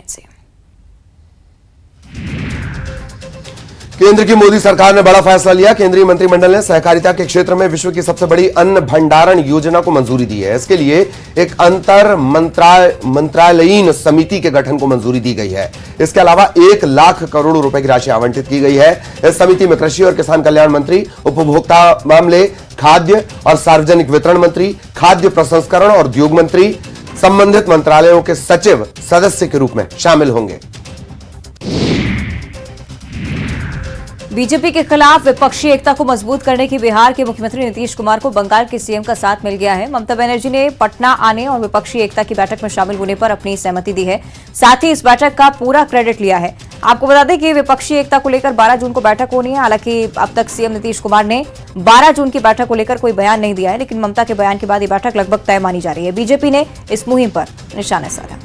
से। केंद्र की मोदी सरकार ने बड़ा फैसला लिया। केंद्रीय मंत्रिमंडल ने सहकारिता के क्षेत्र में विश्व की सबसे बड़ी अन्न भंडारण योजना को मंजूरी दी है। इसके लिए एक अंतर मंत्रालयीन समिति के गठन को मंजूरी दी गई है। इसके अलावा 1 लाख करोड़ रुपए की राशि आवंटित की गई है। इस समिति में कृषि और किसान कल्याण मंत्री, उपभोक्ता मामले, खाद्य और सार्वजनिक वितरण मंत्री, खाद्य प्रसंस्करण और उद्योग मंत्री, संबंधित मंत्रालयों के सचिव सदस्य के रूप में शामिल होंगे। बीजेपी के खिलाफ विपक्षी एकता को मजबूत करने की बिहार के मुख्यमंत्री नीतीश कुमार को बंगाल के सीएम का साथ मिल गया है। ममता बनर्जी ने पटना आने और विपक्षी एकता की बैठक में शामिल होने पर अपनी सहमति दी है। साथ ही इस बैठक का पूरा क्रेडिट लिया है। आपको बता दें कि विपक्षी एकता को लेकर 12 जून को बैठक होनी है। हालांकि अब तक सीएम नीतीश कुमार ने 12 जून की बैठक को लेकर कोई बयान नहीं दिया है, लेकिन ममता के बयान के बाद ये बैठक लगभग तय मानी जा रही है। बीजेपी ने इस मुहिम पर निशाना साधा।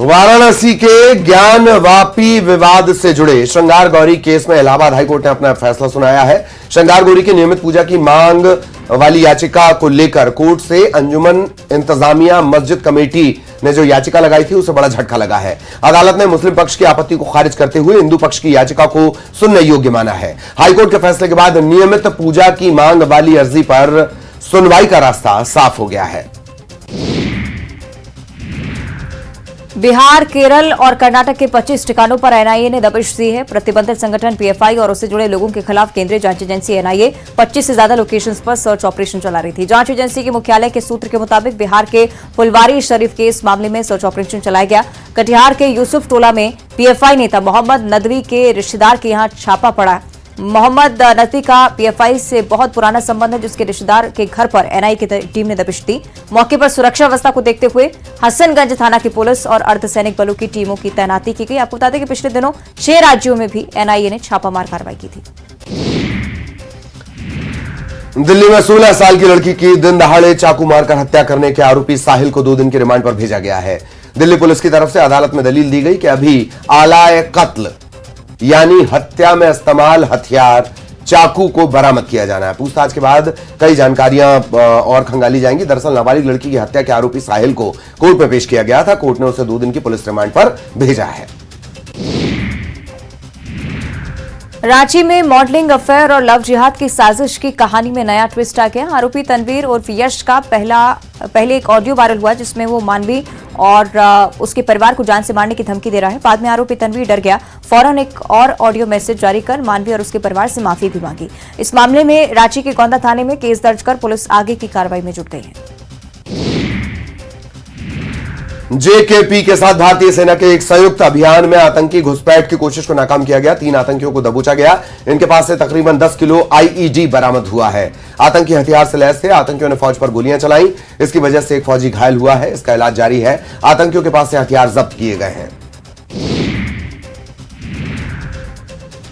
वाराणसी के ज्ञानवापी विवाद से जुड़े श्रृंगार गौरी केस में इलाहाबाद हाईकोर्ट ने अपना फैसला सुनाया है। श्रृंगार गौरी की नियमित पूजा की मांग वाली याचिका को लेकर कोर्ट से अंजुमन इंतजामिया मस्जिद कमेटी ने जो याचिका लगाई थी उसे बड़ा झटका लगा है। अदालत ने मुस्लिम पक्ष की आपत्ति को खारिज करते हुए हिंदू पक्ष की याचिका को सुनने योग्य माना है। हाईकोर्ट के फैसले के बाद नियमित पूजा की मांग वाली अर्जी पर सुनवाई का रास्ता साफ हो गया है। बिहार, केरल और कर्नाटक के 25 ठिकानों पर एनआईए ने दबिश दी है। प्रतिबंधित संगठन पीएफआई और उससे जुड़े लोगों के खिलाफ केंद्रीय जांच एजेंसी एनआईए 25 से ज्यादा लोकेशंस पर सर्च ऑपरेशन चला रही थी। जांच एजेंसी के मुख्यालय के सूत्र के मुताबिक बिहार के फुलवारी शरीफ केस मामले में सर्च ऑपरेशन चलाया गया। कटिहार के यूसुफ टोला में पीएफआई नेता मोहम्मद नदवी के रिश्तेदार के यहां छापा पड़ा। मोहम्मद नदवी का पीएफआई से बहुत पुराना संबंध है, जिसके रिश्तेदार के घर पर एनआईए की टीम ने दबिश दी। मौके पर सुरक्षा व्यवस्था को देखते हुए हसनगंज थाना की पुलिस और अर्धसैनिक बलों की टीमों की तैनाती की गई। आपको बता दें कि पिछले दिनों 6 राज्यों में भी एनआईए ने छापामार कार्रवाई की थी। दिल्ली में 16 साल की लड़की की दिन दहाड़े चाकू मारकर हत्या करने के आरोपी साहिल को 2 दिन के रिमांड पर भेजा गया है। दिल्ली पुलिस की तरफ से अदालत में दलील दी गई कि अभी आलाए कत्ल यानी हत्या में इस्तेमाल हथियार चाकू को बरामद किया जाना है। पूछताछ के बाद कई जानकारियां और खंगाली जाएंगी। दरअसल नाबालिग लड़की की हत्या के आरोपी साहिल को कोर्ट में पेश किया गया था। कोर्ट ने उसे 2 दिन की पुलिस रिमांड पर भेजा है। रांची में मॉडलिंग अफेयर और लव जिहाद की साजिश की कहानी में नया ट्विस्ट आ गया। आरोपी तनवीर उर्फ यश का पहले एक ऑडियो वायरल हुआ, जिसमें वो मानवी और उसके परिवार को जान से मारने की धमकी दे रहा है। बाद में आरोपी तनवीर डर गया, फौरन एक और ऑडियो मैसेज जारी कर मानवी और उसके परिवार से माफी भी मांगी। इस मामले में रांची के गोंदा थाने में केस दर्ज कर पुलिस आगे की कार्रवाई में जुट गई है। जेकेपी के साथ भारतीय सेना के एक संयुक्त अभियान में आतंकी घुसपैठ की कोशिश को नाकाम किया गया। 3 आतंकियों को दबोचा गया। इनके पास से तकरीबन 10 किलो आईईडी बरामद हुआ है। आतंकी हथियार से लैस थे। आतंकियों ने फौज पर गोलियां चलाई। इसकी वजह से एक फौजी घायल हुआ है। इसका इलाज जारी है। आतंकियों के पास से हथियार जब्त किए गए हैं।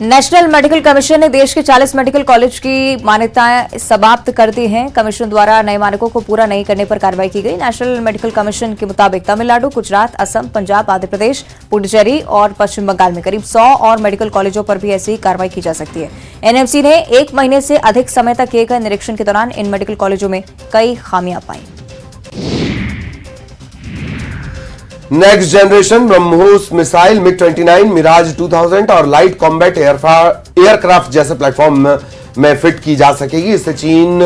नेशनल मेडिकल कमीशन ने देश के 40 मेडिकल कॉलेज की मान्यताएं समाप्त कर दी हैं। कमीशन द्वारा नए मानकों को पूरा नहीं करने पर कार्रवाई की गई। नेशनल मेडिकल कमीशन के मुताबिक तमिलनाडु, गुजरात, असम, पंजाब, आंध्र प्रदेश, पुडुचेरी और पश्चिम बंगाल में करीब 100 और मेडिकल कॉलेजों पर भी ऐसी ही कार्रवाई की जा सकती है। एनएमसी ने 1 महीने से अधिक समय तक किए गए निरीक्षण के दौरान इन मेडिकल कॉलेजों में कई खामियां पाई। Next generation BrahMos missile MiG-29, Mirage 2000 और लाइट कॉम्बैट एयरक्राफ्ट जैसे प्लेटफॉर्म में फिट की जा सकेगी। इससे चीन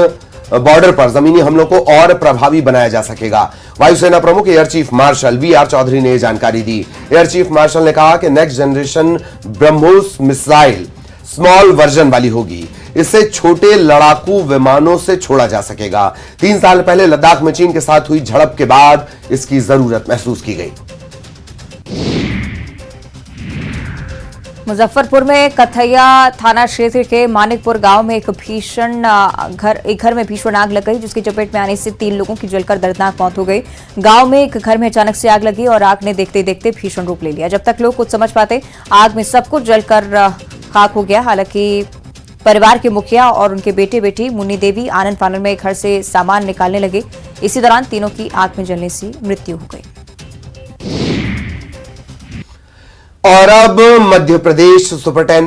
बॉर्डर पर जमीनी हमलों को और प्रभावी बनाया जा सकेगा। वायुसेना प्रमुख air chief marshal VR Chaudhary ने यह जानकारी दी। एयर चीफ मार्शल ने कहा कि next generation BrahMos missile small version वाली होगी। इससे छोटे लड़ाकू विमानों से छोड़ा जा सकेगा। 3 साल पहले लद्दाख में चीन के साथ हुई झड़प के बाद इसकी जरूरत महसूस की गई। मुजफ्फरपुर में कथैया थाना क्षेत्र के मानिकपुर गांव में एक घर में भीषण आग लग गई, जिसकी चपेट में आने से 3 लोगों की जलकर दर्दनाक मौत हो गई। गांव में एक घर में अचानक से आग लगी और आग ने देखते देखते भीषण रूप ले लिया। जब तक लोग कुछ समझ पाते, आग में सब कुछ जलकर खाक हो गया। हालांकि परिवार के मुखिया और उनके बेटे-बेटी मुन्नी देवी आनंद फानन में घर से सामान निकालने लगे। इसी दौरान तीनों की आग में जलने से मृत्यु हो गई। और अब मध्य प्रदेश सुपर 10।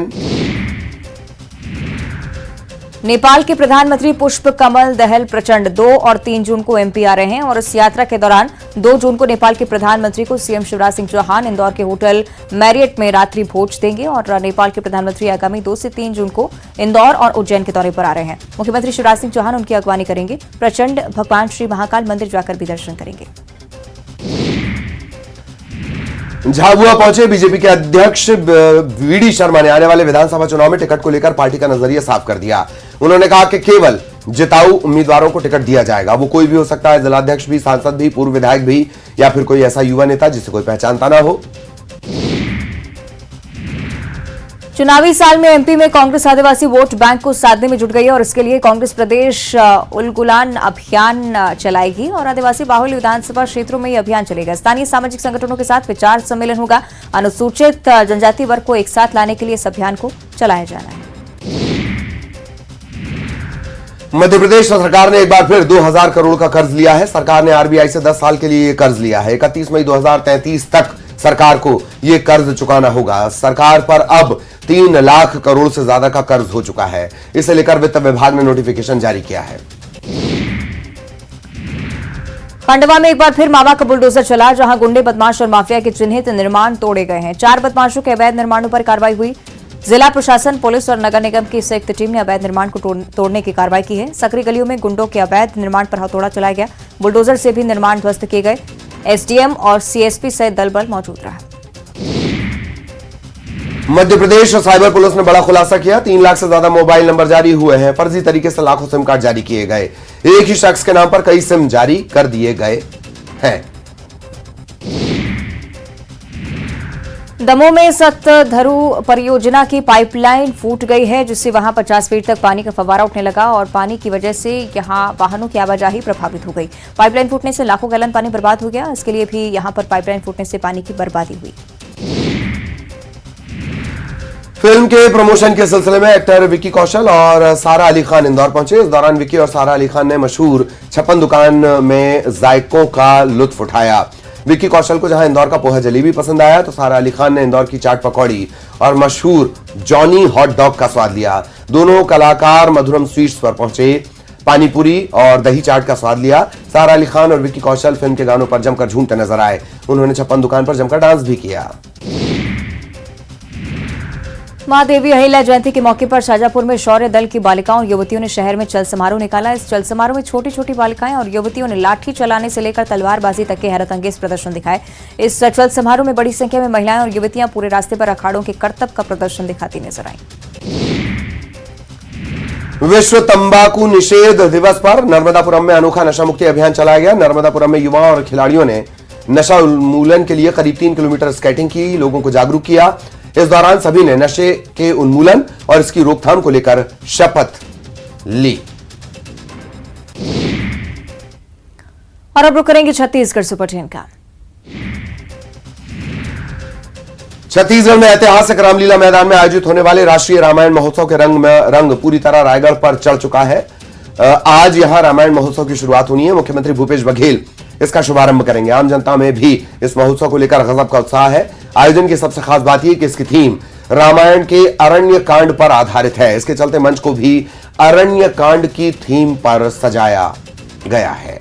नेपाल के प्रधानमंत्री पुष्प कमल दहल प्रचंड 2 और 3 जून को एमपी आ रहे हैं और इस यात्रा के दौरान 2 जून को नेपाल के प्रधानमंत्री को सीएम शिवराज सिंह चौहान इंदौर के होटल मैरियट में रात्रि भोज देंगे और नेपाल के प्रधानमंत्री आगामी 2 से 3 जून को इंदौर और उज्जैन के दौरे पर आ रहे हैं। मुख्यमंत्री शिवराज सिंह चौहान उनकी अगवानी करेंगे। प्रचंड भगवान श्री महाकाल मंदिर जाकर भी दर्शन करेंगे। झाबुआ पहुंचे बीजेपी के अध्यक्ष वीडी शर्मा ने आने वाले विधानसभा चुनाव में टिकट को लेकर पार्टी का नजरिया साफ कर दिया। उन्होंने कहा कि केवल जिताऊ उम्मीदवारों को टिकट दिया जाएगा। वो कोई भी हो सकता है, जिलाध्यक्ष भी, सांसद भी, पूर्व विधायक भी, या फिर कोई ऐसा युवा नेता जिसे कोई पहचानता ना हो। चुनावी साल में एमपी में कांग्रेस आदिवासी वोट बैंक को साधने में जुट गई है और इसके लिए कांग्रेस प्रदेश उलगुलान अभियान चलाएगी और आदिवासी बाहुल्य विधानसभा क्षेत्रों में यह अभियान चलेगा। स्थानीय सामाजिक संगठनों के साथ विचार सम्मेलन होगा। अनुसूचित जनजाति वर्ग को एक साथ लाने के लिए इस अभियान को चलाया जाना है। मध्य प्रदेश सरकार ने एक बार फिर 2000 करोड़ का कर्ज लिया है। सरकार ने आरबीआई से 10 साल के लिए कर्ज लिया है। 31 मई 2033 तक सरकार को यह कर्ज चुकाना होगा। सरकार पर अब 3 लाख करोड़ से ज्यादा का कर्ज हो चुका है। इसे लेकर वित्त विभाग ने नोटिफिकेशन जारी किया है। खंडवा में एक बार फिर मावा का बुलडोजर चला, जहां गुंडे, बदमाश और माफिया के चिन्हित निर्माण तोड़े गए हैं। 4 बदमाशों के अवैध निर्माणों पर कार्रवाई हुई। जिला प्रशासन, पुलिस और नगर निगम की संयुक्त टीम ने अवैध निर्माण को तोड़ने की कार्रवाई की है। सकरी गलियों में गुंडों के अवैध निर्माण पर हथौड़ा चलाया गया। बुलडोजर से भी निर्माण ध्वस्त किए गए। एसडीएम और सीएसपी सहित दल बल मौजूद रहा। मध्य प्रदेश साइबर पुलिस ने बड़ा खुलासा किया। 3 लाख से ज्यादा मोबाइल नंबर जारी हुए हैं। फर्जी तरीके से लाखों सिम कार्ड जारी किए गए। एक ही शख्स के नाम पर कई सिम जारी कर दिए गए हैं। दमोह में सतधरु परियोजना की पाइपलाइन फूट गई है, जिससे वहां 50 फीट तक पानी का फव्वारा उठने लगा और पानी की वजह से यहां वाहनों की आवाजाही प्रभावित हो गई। पाइपलाइन फूटने से लाखों गैलन पानी बर्बाद हो गया। इसके लिए भी यहां पर पाइपलाइन फूटने से पानी की बर्बादी हुई। फिल्म के प्रमोशन के सिलसिले में एक्टर विक्की कौशल और सारा अली खान इंदौर पहुंचे। इस दौरान विक्की और सारा अली खान ने मशहूर छप्पन दुकान में जायकों का लुत्फ उठाया। विक्की कौशल को जहां इंदौर का पोहा जलेबी पसंद आया, तो सारा अली खान ने इंदौर की चाट पकौड़ी और मशहूर जॉनी हॉट डॉग का स्वाद लिया। दोनों कलाकार मधुरम स्वीट्स पर पहुंचे, पानीपुरी और दही चाट का स्वाद लिया। सारा अली खान और विक्की कौशल फिल्म के गानों पर जमकर झूमते नजर आए। उन्होंने छप्पन दुकान पर जमकर डांस भी किया। मां देवी अहिल्या जयंती के मौके पर शाजापुर में शौर्य दल की बालिकाओं और युवतियों ने शहर में चल समारोह निकाला। इस चल समारोह में छोटी छोटी बालिकाएं और युवतियों ने लाठी चलाने से लेकर तलवारबाजी तक के हैरतअंगेज प्रदर्शन दिखाए। इस चल समारोह में बड़ी संख्या में महिलाएं और युवतियां पूरे रास्ते पर अखाड़ों के करतब का प्रदर्शन दिखाती नजर आईं। विश्व तंबाकू निषेध दिवस पर नर्मदापुरम में अनोखा नशा मुक्ति अभियान चलाया गया। नर्मदापुरम में युवाओं और खिलाड़ियों ने नशा उन्मूलन के लिए करीब 3 किलोमीटर स्केटिंग की, लोगों को जागरूक किया। इस दौरान सभी ने नशे के उन्मूलन और इसकी रोकथाम को लेकर शपथ ली। और अब रुक करेंगे छत्तीसगढ़ सुपर 10 का। छत्तीसगढ़ में ऐतिहासिक रामलीला मैदान में आयोजित होने वाले राष्ट्रीय रामायण महोत्सव के रंग पूरी तरह रायगढ़ पर चढ़ चुका है। आज यहां रामायण महोत्सव की शुरुआत होनी है। मुख्यमंत्री भूपेश बघेल इसका शुभारंभ करेंगे। आम जनता में भी इस महोत्सव को लेकर गजब का उत्साह है। आयोजन की सबसे खास बात यह कि इसकी थीम रामायण के अरण्य कांड पर आधारित है। इसके चलते मंच को भी अरण्य कांड की थीम पर सजाया गया है।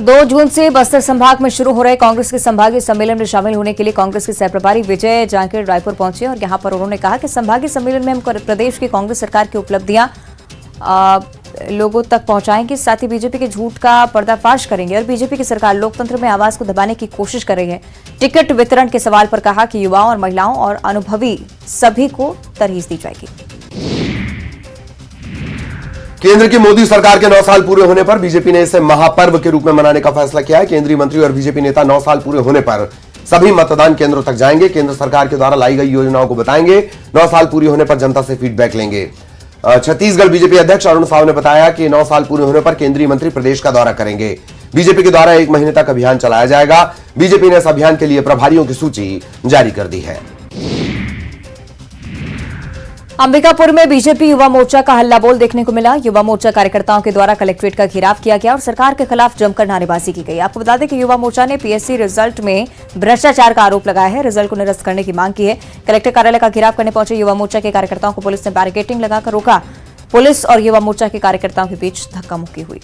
2 जून से बस्तर संभाग में शुरू हो रहे कांग्रेस के संभागीय सम्मेलन में शामिल होने के लिए कांग्रेस के सहप्रभारी विजय जांगीर रायपुर पहुंचे और यहां पर उन्होंने कहा कि संभागीय सम्मेलन में हम प्रदेश की कांग्रेस सरकार की उपलब्धियां लोगों तक पहुंचाएंगे, साथ ही बीजेपी के झूठ का पर्दाफाश करेंगे और बीजेपी की सरकार लोकतंत्र में आवाज को दबाने की कोशिश कर रही है। टिकट वितरण के सवाल पर कहा कि युवाओं और महिलाओं और अनुभवी सभी को तरजीह दी जाएगी। केंद्र की मोदी सरकार के 9 साल पूरे होने पर बीजेपी ने इसे महापर्व के रूप में मनाने का फैसला किया है। केंद्रीय मंत्री और बीजेपी नेता 9 साल पूरे होने पर सभी मतदान केंद्रों तक जाएंगे, केंद्र सरकार के द्वारा लाई गई योजनाओं को बताएंगे, 9 साल पूरी होने पर जनता से फीडबैक लेंगे। छत्तीसगढ़ बीजेपी अध्यक्ष अरुण साव ने बताया कि 9 साल पूरे होने पर केंद्रीय मंत्री प्रदेश का दौरा करेंगे। बीजेपी के द्वारा 1 महीने तक अभियान चलाया जाएगा। बीजेपी ने इस अभियान के लिए प्रभारियों की सूची जारी कर दी है। अंबिकापुर में बीजेपी युवा मोर्चा का हल्ला बोल देखने को मिला। युवा मोर्चा कार्यकर्ताओं के द्वारा कलेक्ट्रेट का घेराव किया गया और सरकार के खिलाफ जमकर नारेबाजी की गई। आपको बता दें कि युवा मोर्चा ने पीएससी रिजल्ट में भ्रष्टाचार का आरोप लगाया है। रिजल्ट को निरस्त करने की मांग की है। कलेक्टर कार्यालय का घेराव करने पहुंचे युवा मोर्चा के कार्यकर्ताओं को पुलिस ने बैरिकेडिंग लगाकर रोका। पुलिस और युवा मोर्चा के कार्यकर्ताओं के बीच धक्का मुक्की हुई।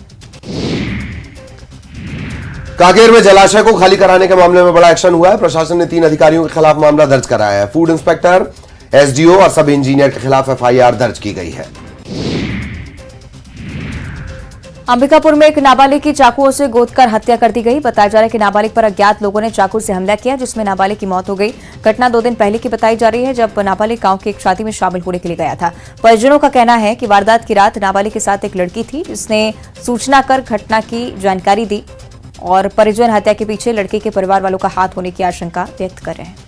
कांकेर में जलाशय को खाली कराने के मामले में बड़ा एक्शन हुआ है। प्रशासन ने 3 अधिकारियों के खिलाफ मामला दर्ज कराया है। फूड इंस्पेक्टर, एसडीओ और सब इंजीनियर के खिलाफ एफआईआर दर्ज की गई है। अंबिकापुर में एक नाबालिग की चाकुओं से गोदकर हत्या कर दी गई। बताया जा रहा है कि नाबालिग पर अज्ञात लोगों ने चाकू से हमला किया, जिसमें नाबालिग की मौत हो गई। घटना 2 दिन पहले की बताई जा रही है, जब नाबालिग गांव की एक शादी में शामिल होने के लिए गया था। परिजनों का कहना है कि वारदात की रात नाबालिग के साथ एक लड़की थी, जिसने सूचना कर घटना की जानकारी दी और परिजन हत्या के पीछे लड़के के परिवार वालों का हाथ होने की आशंका व्यक्त कर रहे हैं।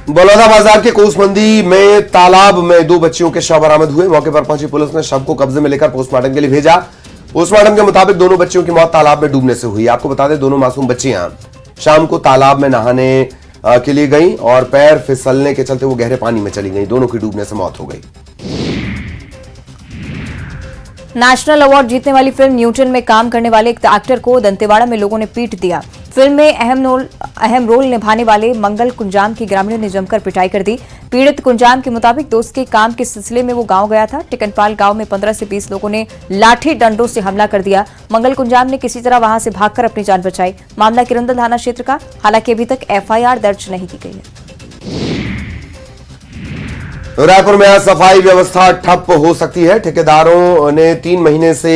बलौदा बाजार के कोसमंदी में तालाब में 2 बच्चियों के शव बरामद हुए। मौके पर पहुंची पुलिस ने शव को कब्जे में लेकर पोस्टमार्टम के लिए भेजा। पोस्टमार्टम के मुताबिक दोनों बच्चियों की मौत तालाब में डूबने से हुई। आपको बता दें, दोनों मासूम बच्चियां शाम को तालाब में नहाने के लिए गई और पैर फिसलने के चलते वो गहरे पानी में चली गई। दोनों की डूबने से मौत हो गई। नेशनल अवार्ड जीतने वाली फिल्म न्यूटन में काम करने वाले एक एक्टर को दंतेवाड़ा में लोगों ने पीट दिया। फिल्म में अहम रोल निभाने वाले मंगल कुंजाम की ग्रामीणों ने जमकर पिटाई कर दी। पीड़ित कुंजाम के मुताबिक दोस्त के काम के सिलसिले में वो गांव गया था। टिकनपाल गांव में 15 से 20 लोगों ने लाठी डंडों से हमला कर दिया। मंगल कुंजाम ने किसी तरह वहां से भागकर अपनी जान बचाई। मामला किरंदल थाना क्षेत्र का, हालांकि अभी तक एफआईआर दर्ज नहीं की गई है। रायपुर में आज सफाई व्यवस्था ठप हो सकती है। ठेकेदारों ने 3 महीने से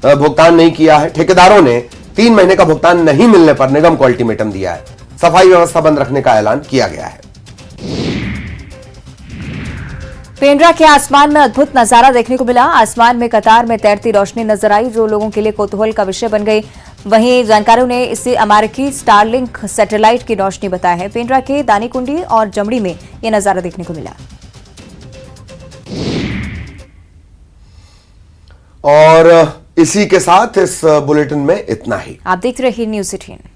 भुगतान नहीं किया है। ठेकेदारों ने 3 महीने का भुगतान नहीं मिलने पर निगम को अल्टीमेटम दिया है। सफाई व्यवस्था बंद रखने का ऐलान किया गया है। पेंड्रा के आसमान में अद्भुत नजारा देखने को मिला। आसमान में कतार में तैरती रोशनी नजर आई, जो लोगों के लिए कौतूहल का विषय बन गई। वहीं जानकारों ने इसे अमेरिकी स्टारलिंक सैटेलाइट की रोशनी बताया है। पेंड्रा के दानीकुंडी और जमड़ी में यह नजारा देखने को मिला। और इसी के साथ इस बुलेटिन में इतना ही। आप देख रहे हैं न्यूज़ 18।